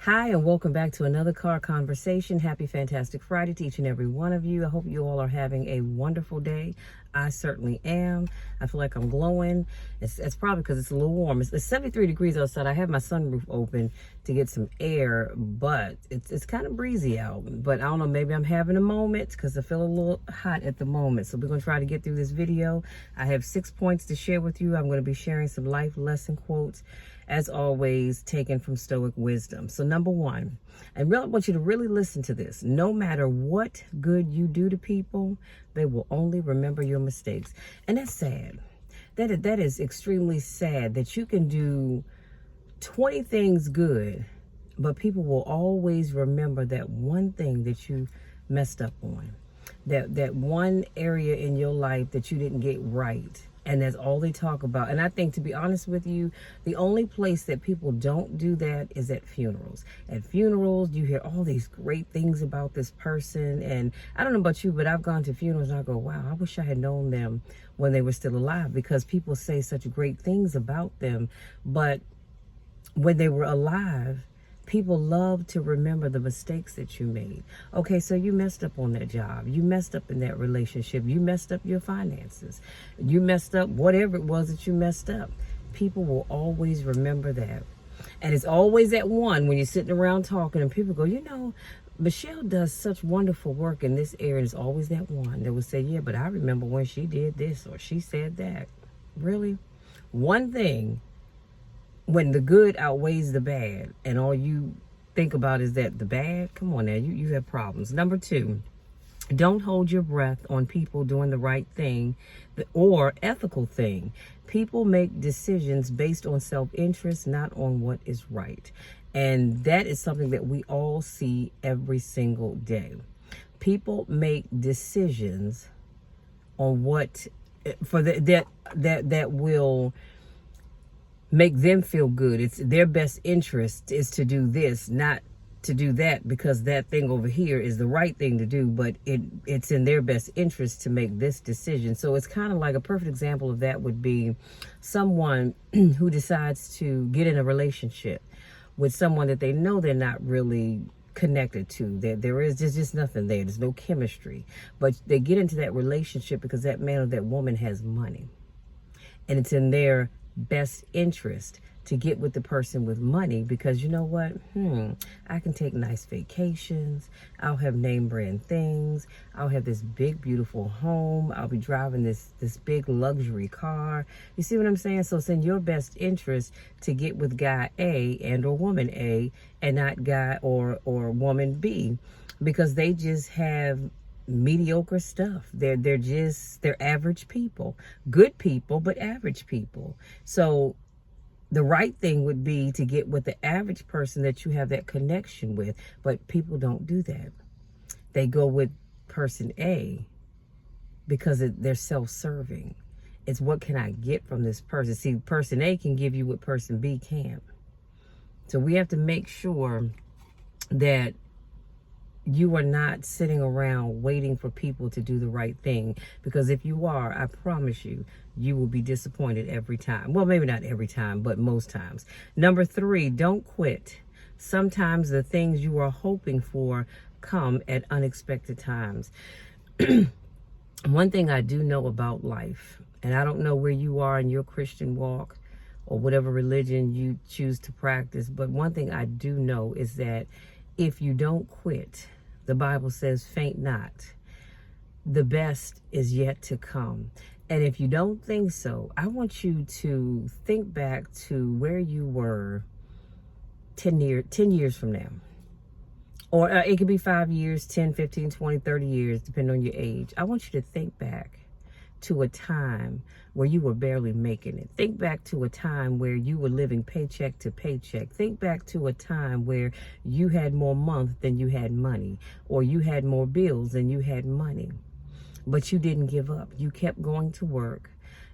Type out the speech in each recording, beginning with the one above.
Hi, and welcome back to another car conversation. Happy Fantastic Friday to each and every one of you. I hope you all are having a wonderful day. I certainly am. I feel like I'm glowing. It's probably because it's a little warm. It's 73 degrees outside. I have my sunroof open to get some air, but it's kind of breezy out. But I don't know, maybe I'm having a moment because I feel a little hot at the moment. So we're going to try to get through this video. I have 6 points to share with you. I'm going to be sharing some life lesson quotes, as always, taken from Stoic wisdom. So number one, I really want you to really listen to this. No matter what good you do to people, they will only remember your mistakes. And that's sad. That is extremely sad that you can do 20 things good, but people will always remember that one thing that you messed up on. That one area in your life that you didn't get right. And that's all they talk about. And I think, to be honest with you, the only place that people don't do that is at funerals. At funerals, you hear all these great things about this person. And I don't know about you, but I've gone to funerals and I go, wow, I wish I had known them when they were still alive, because people say such great things about them. But when they were alive, people love to remember the mistakes that you made. Okay, so you messed up on that job. You messed up in that relationship. You messed up your finances. You messed up whatever it was that you messed up. People will always remember that. And it's always that one when you're sitting around talking and people go, Michelle does such wonderful work in this area. And it's always that one that will say, yeah, but I remember when she did this or she said that. Really? One thing, when the good outweighs the bad and all you think about is that the bad, come on now, you have problems. Number two, don't hold your breath on people doing the right thing or ethical thing. People make decisions based on self-interest, not on what is right. And that is something that we all see every single day. People make decisions on what for that will make them feel good. It's their best interest is to do this, not to do that, because that thing over here is the right thing to do, but it's in their best interest to make this decision. So it's kind of like a perfect example of that would be someone who decides to get in a relationship with someone that they know they're not really connected to. There's just nothing there. There's no chemistry. But they get into that relationship because that man or that woman has money. And it's in their best interest to get with the person with money, because you know what? I can take nice vacations. I'll have name brand things. I'll have this big, beautiful home. I'll be driving this big luxury car. You see what I'm saying? So it's in your best interest to get with guy A and or woman A and not guy or woman B, because they just have mediocre stuff. They're average people. Good people, but average people. So the right thing would be to get with the average person that you have that connection with, but people don't do that. They go with person A because they're self-serving. It's what can I get from this person? See, person A can give you what person B can't. So we have to make sure that you are not sitting around waiting for people to do the right thing, because if you are, I promise you, you will be disappointed every time. Well, maybe not every time, but most times. Number three, don't quit. Sometimes the things you are hoping for come at unexpected times. One thing I do know about life, and I don't know where you are in your Christian walk or whatever religion you choose to practice, but one thing I do know is that if you don't quit, the Bible says, faint not. The best is yet to come. And if you don't think so, I want you to think back to where you were 10 years from now. Or it could be 5 years, 10, 15, 20, 30 years, depending on your age. I want you to think back to a time where you were barely making it. Think back to a time where you were living paycheck to paycheck. Think back to a time where you had more month than you had money, or you had more bills than you had money. But you didn't give up. You kept going to work.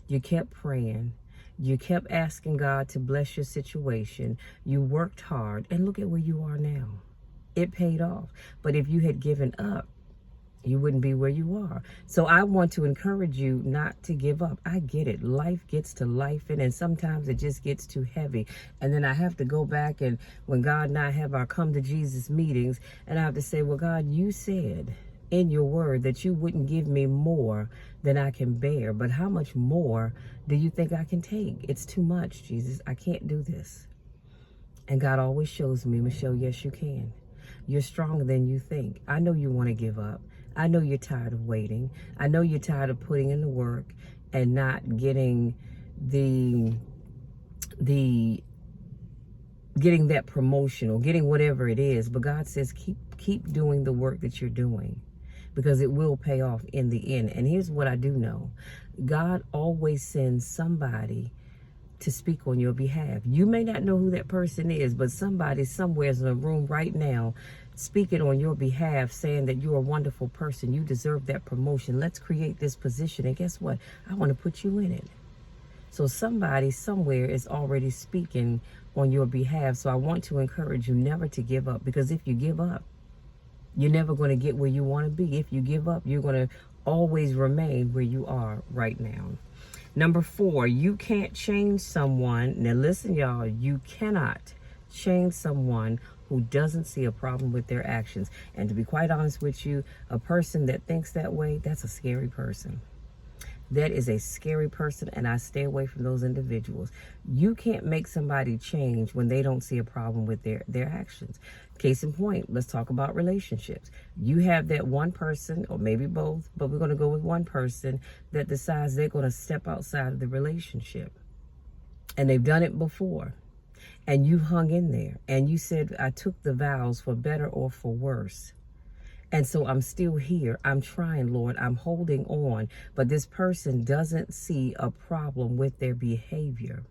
You kept praying. You kept asking God to bless your situation. You worked hard, and look at where you are now. It paid off. But if you had given up, You wouldn't be where you are. So I want to encourage you not to give up. I get it. Life gets to life, and sometimes it just gets too heavy. And then I have to go back, and when God and I have our come to Jesus meetings, and I have to say, well, God, you said in your word that you wouldn't give me more than I can bear. But how much more do you think I can take? It's too much, Jesus. I can't do this. And God always shows me, Michelle, yes, you can. You're stronger than you think. I know you want to give up. I know you're tired of waiting. I know you're tired of putting in the work and not getting getting that promotion or getting whatever it is. But God says, keep doing the work that you're doing, because it will pay off in the end. And here's what I do know. God always sends somebody to speak on your behalf. You may not know who that person is, but somebody somewhere is in a room right now speaking on your behalf, saying that you're a wonderful person. You deserve that promotion. Let's create this position. And guess what? I want to put you in it. So somebody somewhere is already speaking on your behalf. So I want to encourage you never to give up, because if you give up, you're never going to get where you want to be. If you give up, you're going to always remain where you are right now. Number 4, you can't change someone. Now listen, y'all, you cannot change someone who doesn't see a problem with their actions. And to be quite honest with you, a person that thinks that way, that's a scary person. That is a scary person, and I stay away from those individuals. You can't make somebody change when they don't see a problem with their actions. Case in point, let's talk about relationships. You have that one person, or maybe both, but we're going to go with one person that decides they're going to step outside of the relationship. And they've done it before. And you hung in there, and you said, I took the vows for better or for worse. And so I'm still here. I'm trying, Lord. I'm holding on. But this person doesn't see a problem with their behavior.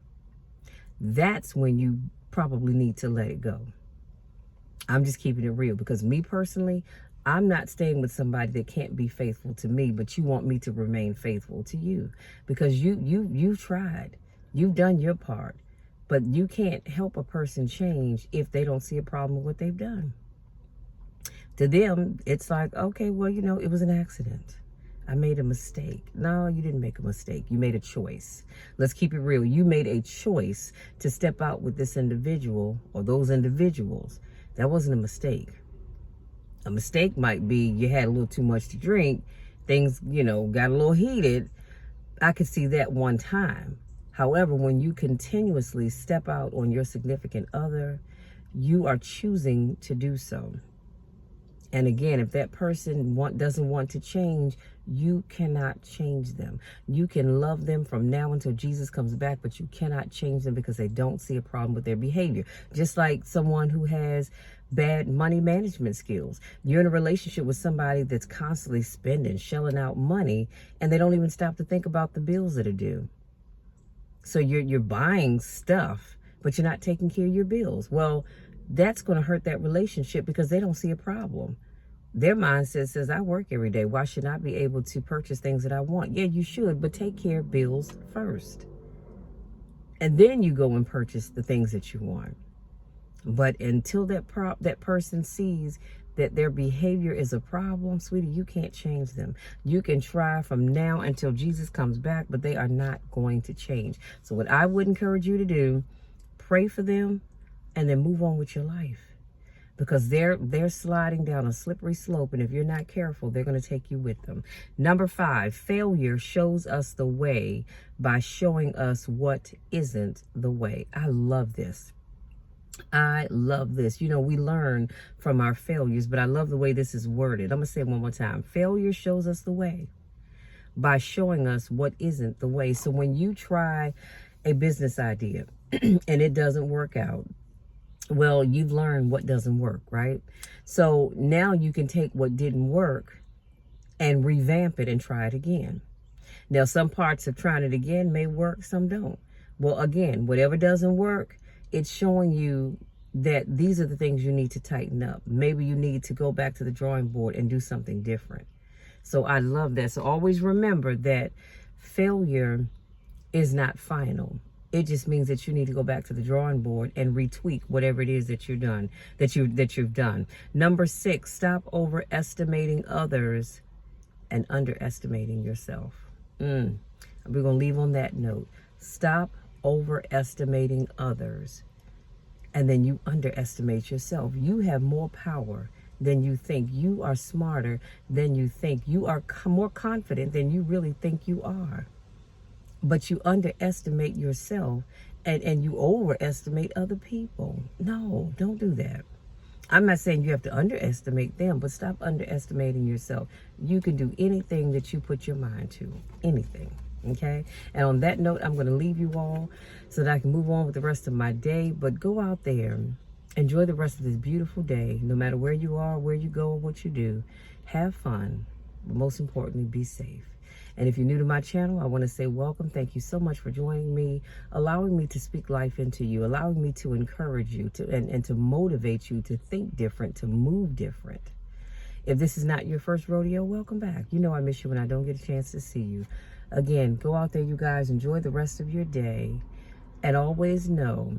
That's when you probably need to let it go. I'm just keeping it real, because me personally, I'm not staying with somebody that can't be faithful to me, but you want me to remain faithful to you, because you've tried. You've done your part. But you can't help a person change if they don't see a problem with what they've done. To them, it's like, okay, well, it was an accident. I made a mistake. No, you didn't make a mistake. You made a choice. Let's keep it real. You made a choice to step out with this individual or those individuals. That wasn't a mistake. A mistake might be you had a little too much to drink. Things, got a little heated. I could see that one time. However, when you continuously step out on your significant other, you are choosing to do so. And again, if that person doesn't want to change, you cannot change them. You can love them from now until Jesus comes back, but you cannot change them because they don't see a problem with their behavior. Just like someone who has bad money management skills. You're in a relationship with somebody that's constantly spending, shelling out money, and they don't even stop to think about the bills that are due. So you're buying stuff, but you're not taking care of your bills. Well, that's going to hurt that relationship because they don't see a problem. Their mindset says, I work every day. Why should I be able to purchase things that I want? Yeah, you should, but take care of bills first. And then you go and purchase the things that you want. But until that person sees that their behavior is a problem, sweetie, you can't change them. You can try from now until Jesus comes back, but they are not going to change. So what I would encourage you to do, pray for them and then move on with your life, because they're sliding down a slippery slope. And if you're not careful, they're going to take you with them. Number 5, failure shows us the way by showing us what isn't the way. I love this. I love this. We learn from our failures, but I love the way this is worded. I'm going to say it one more time. Failure shows us the way by showing us what isn't the way. So when you try a business idea and it doesn't work out, well, you've learned what doesn't work, right? So now you can take what didn't work and revamp it and try it again. Now, some parts of trying it again may work, some don't. Well, again, whatever doesn't work, it's showing you that these are the things you need to tighten up. Maybe you need to go back to the drawing board and do something different. So I love that. So always remember that failure is not final. It just means that you need to go back to the drawing board and retweak whatever it is that you've done, that you've done. Number 6, stop overestimating others and underestimating yourself. We're going to leave on that note. Stop overestimating others, and then you underestimate yourself. You have more power than you think. You are smarter than you think. You are more confident than you really think you are. But you underestimate yourself, and you overestimate other people. No, don't do that. I'm not saying you have to underestimate them, but stop underestimating yourself. You can do anything that you put your mind to. Anything. Okay? And on that note, I'm going to leave you all so that I can move on with the rest of my day. But go out there. Enjoy the rest of this beautiful day. No matter where you are, where you go, or what you do. Have fun. But most importantly, be safe. And if you're new to my channel, I want to say welcome. Thank you so much for joining me, allowing me to speak life into you, allowing me to encourage you and to motivate you to think different, to move different. If this is not your first rodeo, welcome back. You know I miss you when I don't get a chance to see you. Again, go out there, you guys. Enjoy the rest of your day. And always know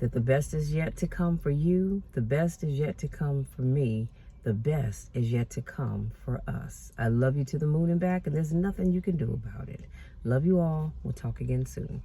that the best is yet to come for you. The best is yet to come for me. The best is yet to come for us. I love you to the moon and back, and there's nothing you can do about it. Love you all. We'll talk again soon.